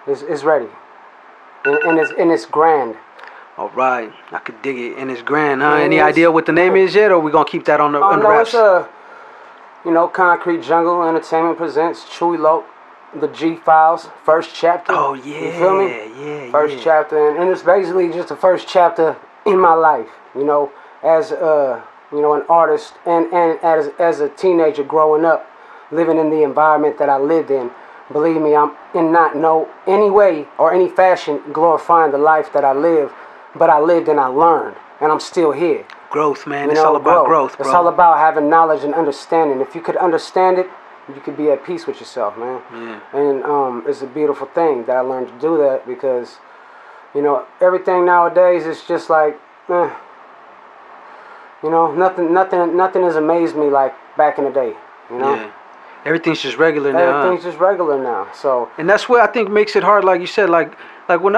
It's ready, and it's grand. All right, I could dig it, and it's grand, huh? Any idea what the name is yet, or we gonna keep that on the wraps? It's you know, Koncrete Jungle Entertainment presents Chewy Loc, the G-Files, first chapter. Oh yeah, you feel me? First chapter, and it's basically just the first chapter in my life. You know, as you know, an artist and as a teenager growing up, living in the environment that I lived in, Believe me, I'm in not no any way or any fashion glorifying the life that I live, but I lived and I learned, and I'm still here. Growth, man. It's all about growth, bro. It's all about having knowledge and understanding. If you could understand it, you could be at peace with yourself, man. Yeah. And it's a beautiful thing that I learned to do that because, you know, everything nowadays is just like, you know, nothing has amazed me like back in the day, you know. Yeah. Everything's just regular now. Everything's just regular now. So. And that's what I think makes it hard, like you said, like when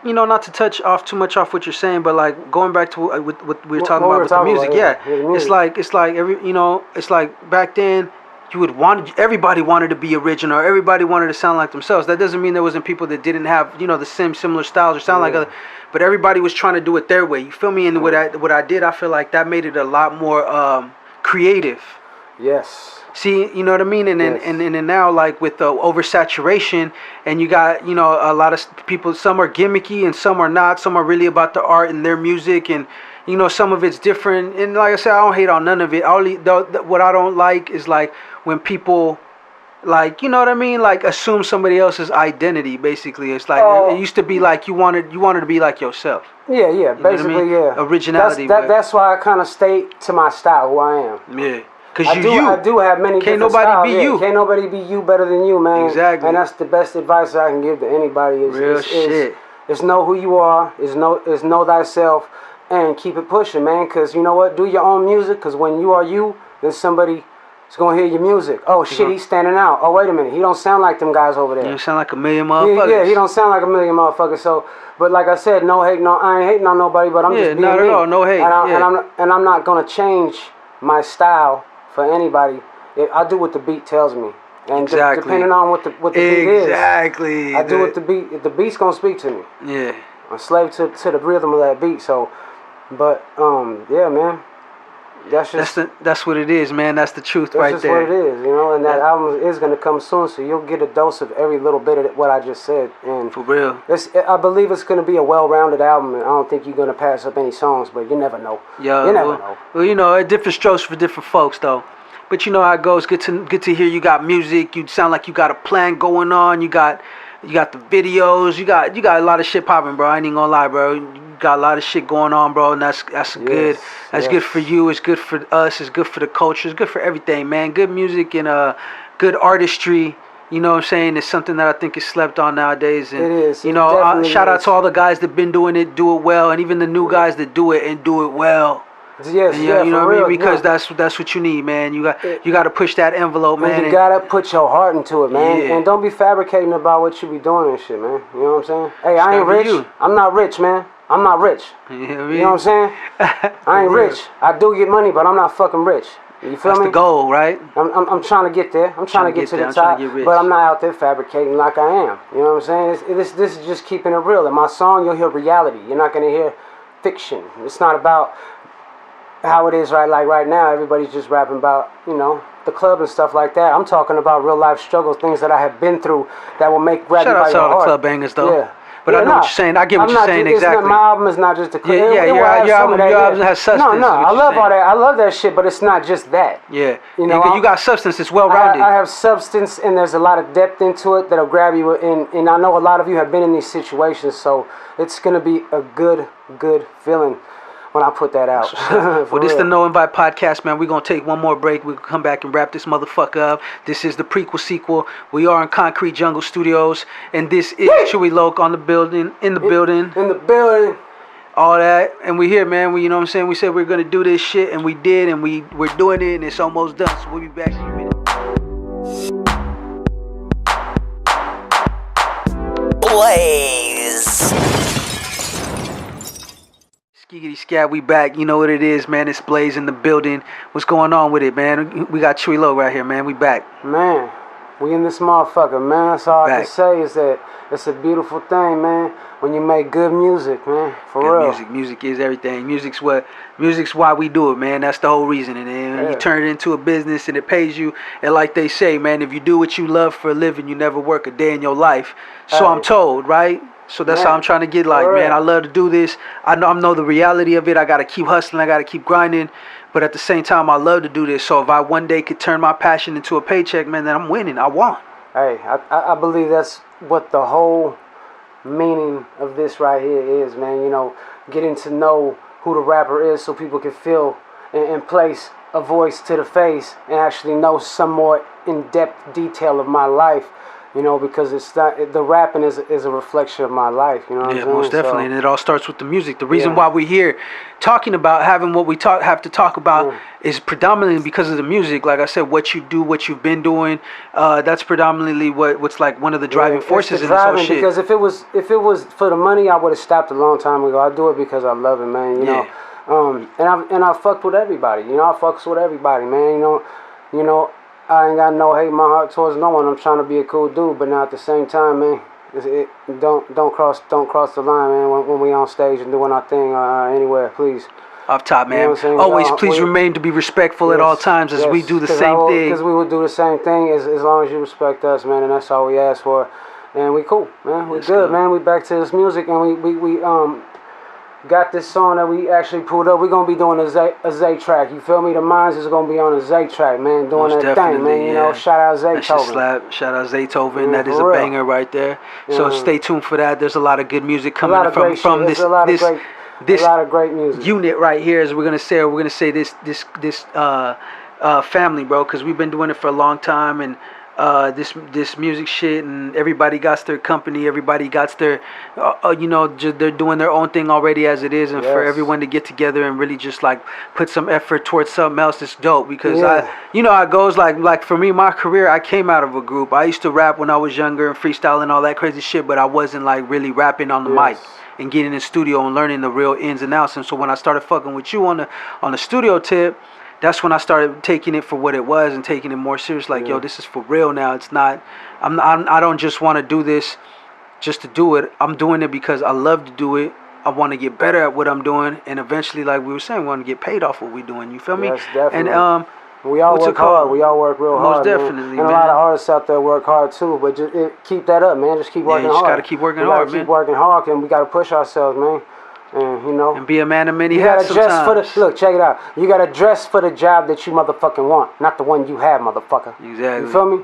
you know, not to touch off too much off what you're saying, but like going back to what we were talking about with the music, it's like every, you know, it's like back then everybody wanted to be original, everybody wanted to sound like themselves. That doesn't mean there wasn't people that didn't have, you know, the same similar styles or sound like other, but everybody was trying to do it their way. You feel me? And what I did, I feel like that made it a lot more creative. Yes. See, you know what I mean? And then now, like with the oversaturation, and you got, you know, a lot of people, some are gimmicky and some are not. Some are really about the art and their music, and, you know, some of it's different. And like I said, I don't hate on none of it. What I don't like is like when people, like, you know what I mean, like assume somebody else's identity. Basically, it's like it used to be like you wanted to be like yourself. Yeah, basically, I mean? yeah. Originality. That's why I kind of stay to my style, who I am. Yeah. Cause I do have many Can't different nobody styles. be you. Can't nobody be you better than you, man. Exactly. And that's the best advice I can give to anybody. Real shit. Is know who you are. Is know thyself, and keep it pushing, man. Cause you know what? Do your own music. Cause when you are you, then somebody is gonna hear your music. Oh shit, he's standing out. Oh wait a minute, he don't sound like them guys over there. You sound like a million motherfuckers. Yeah, he don't sound like a million motherfuckers. So, but like I said, no hate, I ain't hating on nobody, but I'm just being not me. at all, no hate. And I'm not gonna change my style for anybody. I do what the beat tells me, and depending on what the beat is, exactly. I do what the beat. If the beat's gonna speak to me, yeah, I'm slave to the rhythm of that beat. So, but yeah, man, that's what it is, man. That's the truth right there. That's just what it is, you know. And that album is gonna come soon, so you'll get a dose of every little bit of what I just said. And for real, I believe it's gonna be a well-rounded album, and I don't think you're gonna pass up any songs. But you never know. Yeah, you never know. Well, you know, different strokes for different folks, though. But you know how it goes. Good to hear you got music. You sound like you got a plan going on. You got the videos. You got a lot of shit popping, bro. I ain't even gonna lie, bro. You got a lot of shit going on, bro. And that's good. That's good for you. It's good for us. It's good for the culture. It's good for everything, man. Good music and good artistry. You know what I'm saying? It's something that I think is slept on nowadays. And, it is. You know, shout out to all the guys that been doing it, do it well, and even the new guys that do it and do it well. Yes, you know what I mean? Because that's what you need, man. You got to push that envelope, man. You gotta put your heart into it, man. Yeah. And don't be fabricating about what you be doing and shit, man. You know what I'm saying? Hey, I ain't rich. I'm not rich, man. I'm not rich. You know what I'm saying? I ain't rich. I do get money, but I'm not fucking rich. You feel me? That's the goal, right? I'm trying to get there. I'm trying to get to the top, but I'm not out there fabricating like I am. You know what I'm saying? This is just keeping it real. In my song, you'll hear reality. You're not gonna hear fiction. It's not about how it is right now. Everybody's just rapping about, you know, the club and stuff like that. I'm talking about real life struggles, things that I have been through that will make grab you by your heart. Shout out to all the club bangers though. Yeah. But I know what you're saying. I get what you're saying exactly. My album is not just the club. Yeah, your album has substance. No, I love all that. I love that shit, but it's not just that. Yeah. You know, you got substance. It's well rounded. I have substance, and there's a lot of depth into it that'll grab you. And I know a lot of you have been in these situations, so it's gonna be a good feeling when I put that out. Well, this is the No Invite podcast, man. We're going to take one more break. We'll come back and wrap this motherfucker up. This is the prequel sequel. We are in Koncrete Jungle Studios, and this is Chewy Loc in the building. In the building. All that. And we're here, man. You know what I'm saying? We said we're going to do this shit, and we did, and we're doing it, and it's almost done. So we'll be back in a minute. Blaze. Skiggity scat, we back. You know what it is, man. It's Blaze in the building. What's going on with it, man? We got Chewy Loc right here, man. We back. Man, we in this motherfucker, man. That's all I can say is that it's a beautiful thing, man. When you make good music, man. For real. Music is everything. Music's why we do it, man. That's the whole reason. And you turn it into a business and it pays you. And like they say, man, if you do what you love for a living, you never work a day in your life. So I'm told, right? So that's how I'm trying to get man, I love to do this. I know the reality of it. I got to keep hustling. I got to keep grinding. But at the same time, I love to do this. So if I one day could turn my passion into a paycheck, man, then I'm winning. I won. Hey, I believe that's what the whole meaning of this right here is, man. You know, getting to know who the rapper is so people can feel and place a voice to the face and actually know some more in-depth detail of my life. You know, because it's not, the rapping is a reflection of my life. You know what I'm saying? Yeah, most definitely, and it all starts with the music. The reason Yeah. why we're here, talking about having what we have to talk about, is predominantly because of the music. Like I said, what you do, what you've been doing, that's predominantly what's like one of the driving forces in this whole shit. Because if it was for the money, I would have stopped a long time ago. I do it because I love it, man. You know, and I fucked with everybody. You know, I fucks with everybody, man. You know. I ain't got no hate in my heart towards no one. I'm trying to be a cool dude, but now at the same time, man, don't cross the line, man. When we on stage and doing our thing anywhere, please. Up top, man. You know what I'm saying? Always, please remain to be respectful at all times as we do the same thing. Because we will do the same thing as long as you respect us, man, and that's all we ask for. And we cool, man. We good, man. We back to this music, and we got this song that we actually pulled up. We're gonna be doing a Zay track. You feel me? The Minds is gonna be on a Zay track, man. Doing Most that thing, man. You know, shout out Zaytoven. Shout out Zaytoven. That is a real. banger right there. So stay tuned for that. There's a lot of good music coming from this a lot of great music. Unit right here. As we're gonna say this family, bro, because we've been doing it for a long time, and this music shit, and everybody got their company, everybody got their they're doing their own thing already as it is, and for everyone to get together and really just like put some effort towards something else is dope. Because I goes like for me, my career, I came out of a group. I used to rap when I was younger and freestyle and all that crazy shit, but I wasn't like really rapping on the mic and getting in the studio and learning the real ins and outs. And so when I started fucking with you on the studio tip, that's when I started taking it for what it was and taking it more serious. Like, yo, this is for real now. It's not. I don't just want to do this just to do it. I'm doing it because I love to do it. I want to get better at what I'm doing, and eventually, like we were saying, we want to get paid off what we're doing. You feel me? Yes, definitely. And we all work hard. We all work real hard. Most definitely, man. And a lot of artists out there work hard too. But just keep that up, man. Just keep working hard. You just gotta keep working hard, man. Keep working hard, and we gotta push ourselves, man. And and be a man of many hats. You gotta dress look, check it out. You gotta dress for the job that you motherfucking want, not the one you have, motherfucker. Exactly. You feel me?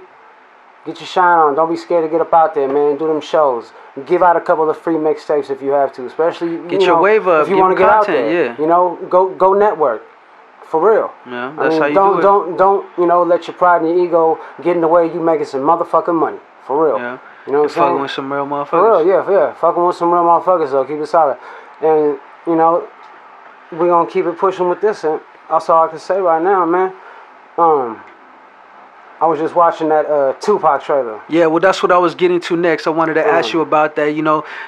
Get your shine on. Don't be scared to get up out there, man. Do them shows. Give out a couple of free mixtapes if you have to, especially get your wave up. If you want to get out there, yeah. You know, go network. For real. Yeah, that's how you do it. Don't let your pride and your ego get in the way of you making some motherfucking money. For real. Yeah. You know what I'm saying? Fucking with some real motherfuckers. For real, yeah. Fucking with some real motherfuckers though. Keep it solid. And we're gonna keep it pushing with this, and that's all I can say right now, man. I was just watching that Tupac trailer. Yeah, well, that's what I was getting to next. I wanted to ask you about that.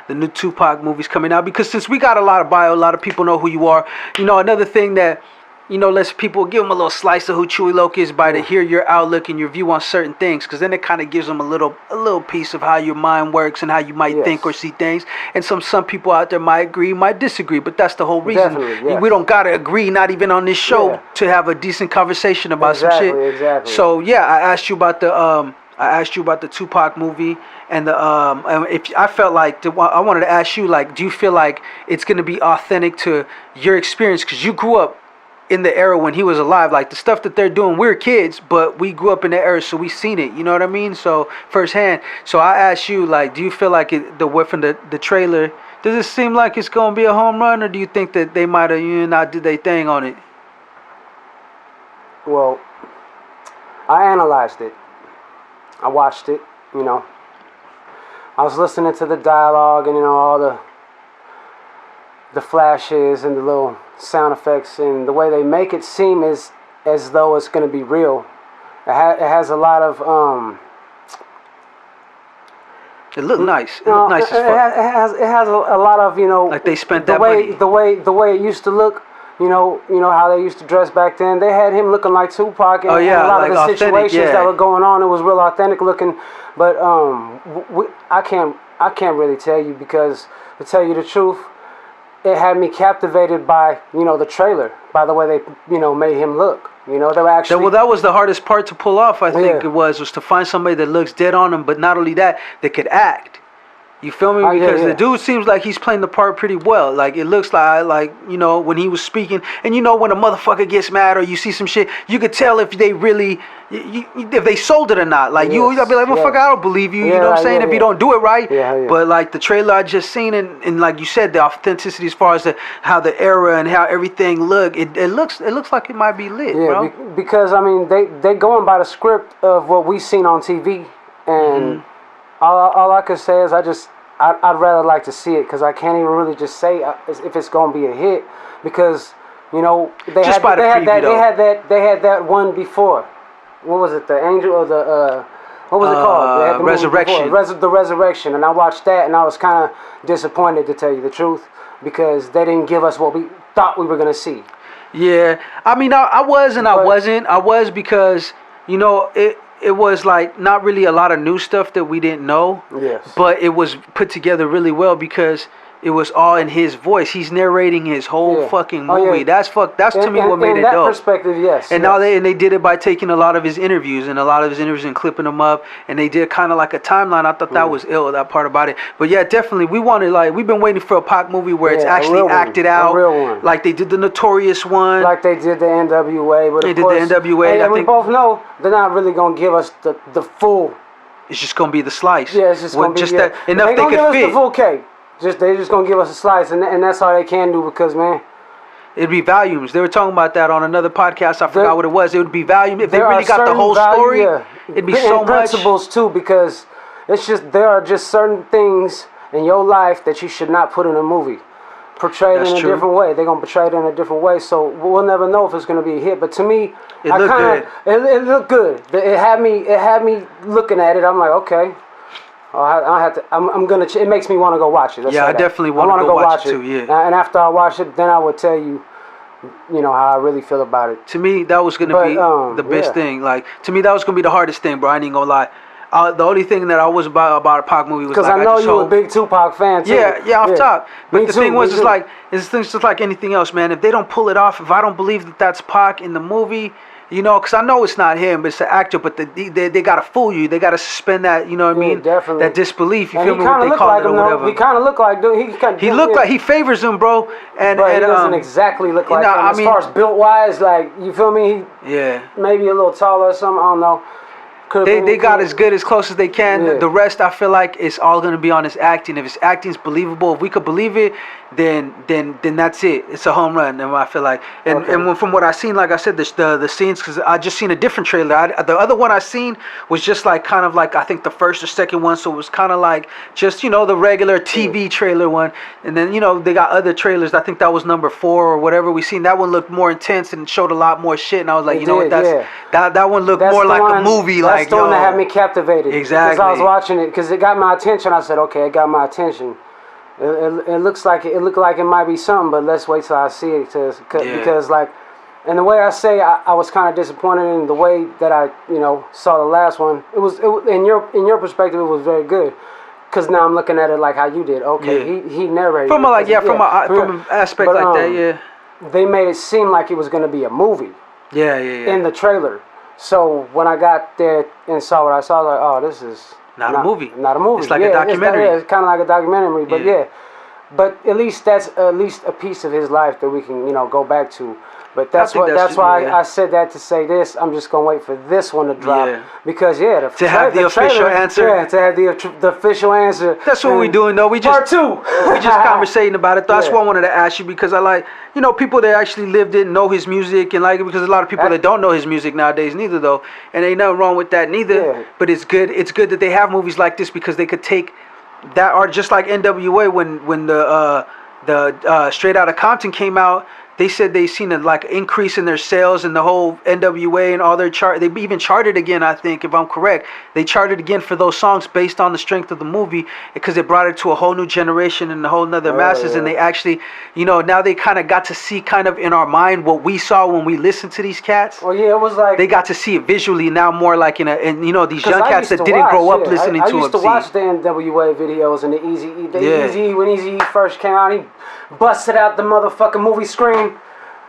The new Tupac movie's coming out, because since we got a lot of people know who you are. Another thing that lets people give them a little slice of who Chewy Loc is by to hear your outlook and your view on certain things, because then it kind of gives them a little piece of how your mind works and how you might think or see things. And some people out there might agree, might disagree, but that's the whole reason. We don't gotta agree, not even on this show, to have a decent conversation about some shit. Exactly. So yeah, I asked you about the Tupac movie, and if I felt like I wanted to ask you, like, do you feel like it's gonna be authentic to your experience, because you grew up in the era when he was alive? Like, the stuff that they're doing, we're kids, but we grew up in the era, so we seen it, you know what I mean? So firsthand. So I asked you, like, do you feel like from the trailer, does it seem like it's gonna be a home run, or do you think that they might have not did their thing on it? Well, I analyzed it. I watched it. I was listening to the dialogue and all the flashes and the little sound effects and the way they make it seem as though it's going to be real. It has a lot of it looked nice. It looked nice as fuck. It has a lot of like they spent that money. The way it used to look. How they used to dress back then. They had him looking like Tupac, and, and a lot of the situations that were going on, it was real authentic looking. But I can't really tell you, because to tell you the truth, it had me captivated by the trailer, by the way they made him look. They were actually. Well, that was the hardest part to pull off. I think it was to find somebody that looks dead on him, but not only that, that could act. You feel me? Because the dude seems like he's playing the part pretty well. Like, it looks like you know, when he was speaking, and you know, when a motherfucker gets mad or you see some shit, you could tell if they really, if they sold it or not. Like, you'll be like, motherfucker, I don't believe you. You know what I'm saying? If you don't do it right. But like the trailer I just seen, and like you said, the authenticity as far as how the era and how everything look, it looks like it might be lit, bro. Because I mean, they going by the script of what we seen on TV, and all I could say is I'd rather like to see it, because I can't even really just say if it's gonna be a hit, because you know they had that one before. What was it? The Angel or the what was it called? They had the Resurrection. The Resurrection, and I watched that, and I was kind of disappointed, to tell you the truth, because they didn't give us what we thought we were gonna see. Yeah, I mean, I was and I wasn't. I was because, you know, it was like not really a lot of new stuff that we didn't know. Yes. But it was put together really well because it was all in his voice. He's narrating his whole fucking movie. That's to me what made it dope. In that perspective, yes. And now they did it by taking a lot of his interviews and clipping them up, and they did kind of like a timeline. I thought that was ill, that part about it. But yeah, definitely we've been waiting for a Pac movie where it's actually acted out, a real one. Like they did the Notorious one, like they did the NWA. But they did the NWA. And we both know they're not really gonna give us the full. It's just gonna be the slice. Yeah, it's just gonna be that enough they could fit. Us the full cake. They just gonna give us a slice, and that's all they can do, because man, it'd be volumes. They were talking about that on another podcast. I forgot what it was. It would be volume if they really got the whole story. It'd be so much principles too, because there are just certain things in your life that you should not put in a movie. Portrayed in a different way. They're gonna portray it in a different way, so we'll never know if it's gonna be a hit. But to me, it looked good. It had me looking at it. I'm like, okay. I have to. I'm gonna. It makes me want to go watch it. I definitely want to go watch it too. Yeah. And after I watch it, then I would tell you, you know, how I really feel about it. To me, that was gonna be the best thing. Like, to me, that was gonna be the hardest thing, bro. I ain't gonna lie. The only thing that I was about a Pac movie was because I know you were a big Tupac fan too. Yeah, off top. But the thing was, it's just like anything else, man. If they don't pull it off, if I don't believe that that's Pac in the movie. You know, because I know it's not him, but it's the actor. But they got to fool you. They got to suspend that, you know what I mean? Definitely. That disbelief. You and feel me? What they call it or whatever. He kind of looked like, dude. He looked like he favors him, bro. But he doesn't exactly look like him. As far as built wise, like, you feel me? Maybe a little taller or something. I don't know. They got as close as they can. The rest, I feel like, it's all gonna be on his acting. If his acting's believable, if we could believe it, then that's it. It's a home run. And I feel like, and from what I seen, like I said, the scenes, because I just seen a different trailer. The other one I seen was just like kind of like I think the first or second one, so it was kind of like just, you know, the regular TV trailer one. And then, you know, they got other trailers. I think that was number 4 or whatever we seen. That one looked more intense and showed a lot more shit. And I was like, know what, that one looked more like a movie. That's the one that had me captivated. Exactly. Because I was watching it, because it got my attention. I said, okay, it got my attention. It looks like it looked like it might be something, but let's wait till I see it, because like, and the way I say I was kind of disappointed in the way that I, you know, saw the last one. It was in your perspective, it was very good. Because now I'm looking at it like how you did. Okay, he narrated from an aspect like that. Yeah, they made it seem like it was going to be a movie. Yeah. In the trailer. So when I got there and saw what I saw, I was like, oh, this is not a movie. Not a movie. It's like a documentary. It's kind of like a documentary, but but at least that's a piece of his life that we can, you know, go back to. But that's why I said that to say this. I'm just gonna wait for this one to drop because to have the official answer. Yeah, to have the official answer. That's what we're doing though. We just part 2. We just conversating about it. That's what I wanted to ask you, because I like, you know, people that actually lived it, know his music and like it, because a lot of people that don't know his music nowadays neither though, and ain't nothing wrong with that neither. Yeah. But it's good. It's good that they have movies like this because they could take that art, just like NWA when the Straight Outta Compton came out. They said they seen a increase in their sales and the whole NWA and all their chart. They even charted again, I think, if I'm correct. They charted again for those songs based on the strength of the movie because it brought it to a whole new generation and a whole nother masses. And they actually, you know, now they kind of got to see kind of in our mind what we saw when we listened to these cats. Well, yeah, it was like... They got to see it visually now more like in you know, these young cats that didn't grow up listening to them. I used to watch the NWA videos and the Eazy-E. When Eazy-E first came out, he busted out the motherfucking movie screen.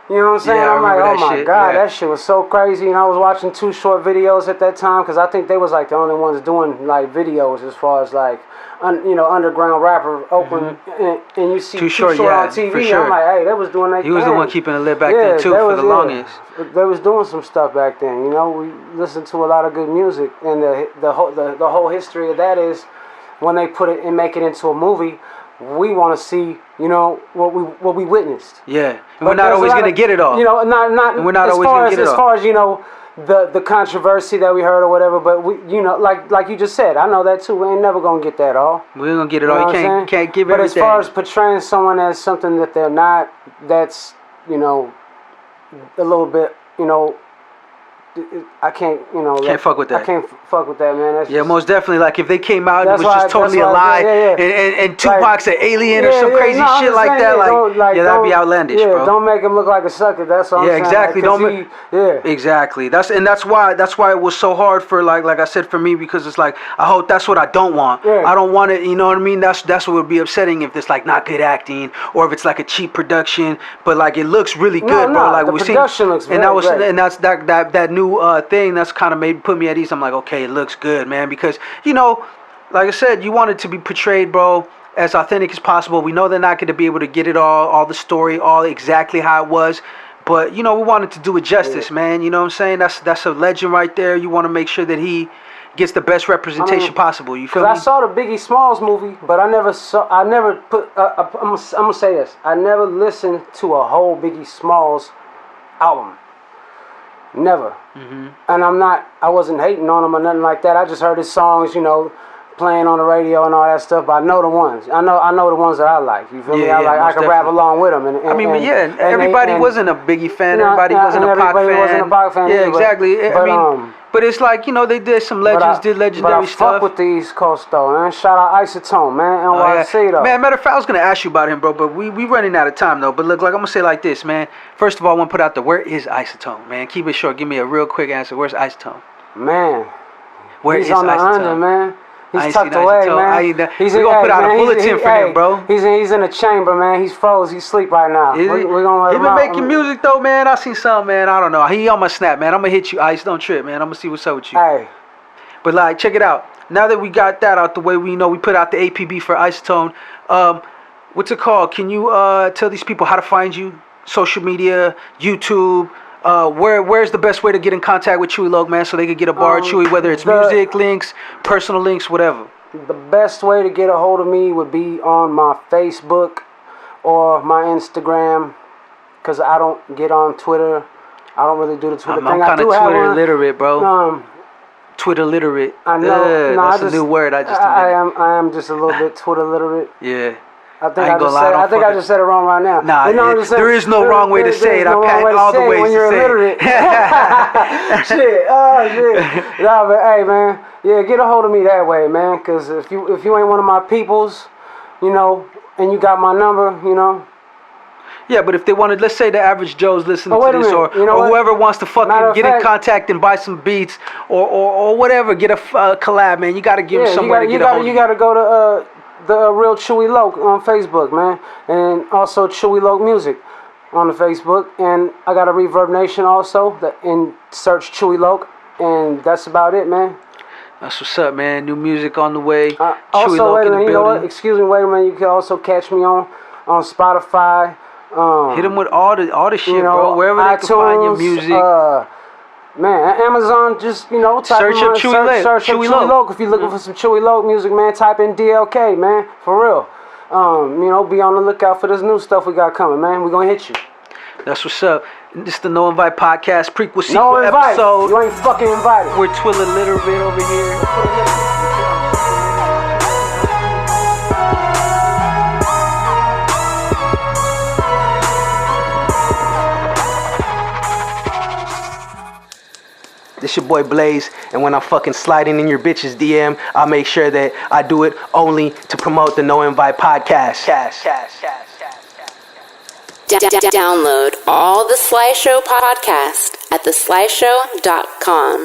You know what I'm saying? Yeah, I I'm like, remember oh that my shit. God, Yeah. that shit was so crazy. And I was watching 2 short videos at that time because I think they was like the only ones doing like videos as far as like, underground rapper open. And you see Too Too Short, Short yeah, on TV. for sure. I'm like, hey, they was doing that. He was the one keeping it lit back then too for the longest. They was doing some stuff back then. You know, we listened to a lot of good music, and the whole history of that is when they put it and make it into a movie. We want to see, you know, what we witnessed. Yeah, and we're not always gonna get it all. You know, not. And we're not as always far gonna as get it as all. far as you know, the controversy that we heard or whatever. But we, you know, like you just said, I know that too. We ain't never gonna get that all. We ain't gonna get it You know all. what You I'm saying? can't give but everything. as far as portraying someone as something that they're not, that's, you know, a little bit, you know, I can't, you know. Can't fuck with that. I can't fuck with that, man. That's Yeah, just, most definitely. Like if they came out and it That's was why- just totally that's a why- lie, yeah. and Tupac's an alien or some crazy no, I'm shit just like saying, that, don't, that'd be don't- outlandish, yeah, bro. don't make him look like a sucker. That's all. Yeah, I'm saying. exactly. Like, 'cause Don't Exactly. That's why it was so hard for like I said for me, because it's like I hope that's what I don't want. Yeah. I don't want it. You know what I mean? That's what would be upsetting if it's like not good acting or if it's like a cheap production, but like it looks really good, bro. Like the we production looks and that very was great. and that's that new thing that's kind of put me at ease. I'm like, okay, it looks good, man, because you know, like I said, you want it to be portrayed, bro, as authentic as possible. We know they're not going to be able to get it all the story, all exactly how it was. But, you know, we wanted to do it justice, man. You know what I'm saying? That's a legend right there. You want to make sure that he gets the best representation possible. You feel me? Because I saw the Biggie Smalls movie, but I never put, I'm going to say this. I never listened to a whole Biggie Smalls album. Never. And I wasn't hating on him or nothing like that. I just heard his songs, you know, playing on the radio and all that stuff. But I know the ones. I know the ones that I like. You feel me? Yeah, I can rap along with them. Everybody wasn't a Biggie fan. Everybody wasn't a Pac fan. Everybody wasn't a Pac fan. Yeah, either, exactly. But, I mean, but it's like, you know, they did some legends, did legendary but I stuff. fuck with the East Coast though, man. Shout out Isotone, man. NYC though. Man, matter of fact, I was gonna ask you about him, bro, but we running out of time though. But look, like I'm gonna say like this, man. First of all, I want to put out where is Isotone, man? Keep it short. Give me a real quick answer. Where's Isotone? Man, Where he's is on the Isotone? under, man. I He's ain't tucked seen away, Isotone. man. We gonna put out a bulletin for him, bro. He's in a chamber, man. He's froze. He's asleep right now. Is he? We're gonna let He him been out. making music though, man. I seen some, man. I don't know. He on my snap, man. I'm gonna hit you, Ice. Don't trip, man. I'm gonna see what's up with you. Hey, But like, check it out. Now that we got that out the way, we put out the APB for Isotone. What's it called? Can you tell these people how to find you? Social media, YouTube. Where's the best way to get in contact with Chewy Loc, man, so they could get a bar of Chewy, whether it's music links, personal links, whatever. the best way to get a hold of me would be on my Facebook or my Instagram, because I don't get on Twitter. I don't really do the Twitter I'm thing. kind of Twitter literate, bro. Twitter literate. I know. That's a new word. I am just a little bit Twitter literate. Yeah. I think I just said it wrong right now. Nah, you know what I'm saying? there is no wrong way to say it. I pat all the ways when you're to say illiterate. it. Shit. Oh shit. Nah, but hey man, yeah, get a hold of me that way, man. Cause if you ain't one of my peoples, you know, and you got my number, you know. Yeah, but if they wanted, let's say the average Joe's listening to this, or whoever wants to fucking get in contact and buy some beats, or whatever, get a collab, man. You got to give them somewhere to get a hold of. You got to go to the real Chewy Loc on Facebook, man, and also Chewy Loc Music on the Facebook, and I got a Reverb Nation also, and search Chewy Loc, and that's about it, man. That's what's up, man. New music on the way. Also, Chewy Loc wait a in the minute, you know building. what? Excuse me, wait a minute. You can also catch me on Spotify. Hit them with all the shit, you know, bro. Wherever iTunes, they can find your music. Man, Amazon, just, you know, type Search up Chewy Loc. If you're looking for some Chewy Loc music, man, type in DLK, man, for real. You know, be on the lookout for this new stuff we got coming, man. We're going to hit you. That's what's up. This is the No Invite Podcast, prequel sequel No invite. episode. You ain't fucking invited. We're twirling a little bit over here. This your boy Blaze, and when I'm fucking sliding in your bitch's DM, I'll make sure that I do it only to promote the No Invite Podcast. Download all the Sly Show podcast at theslyshow.com.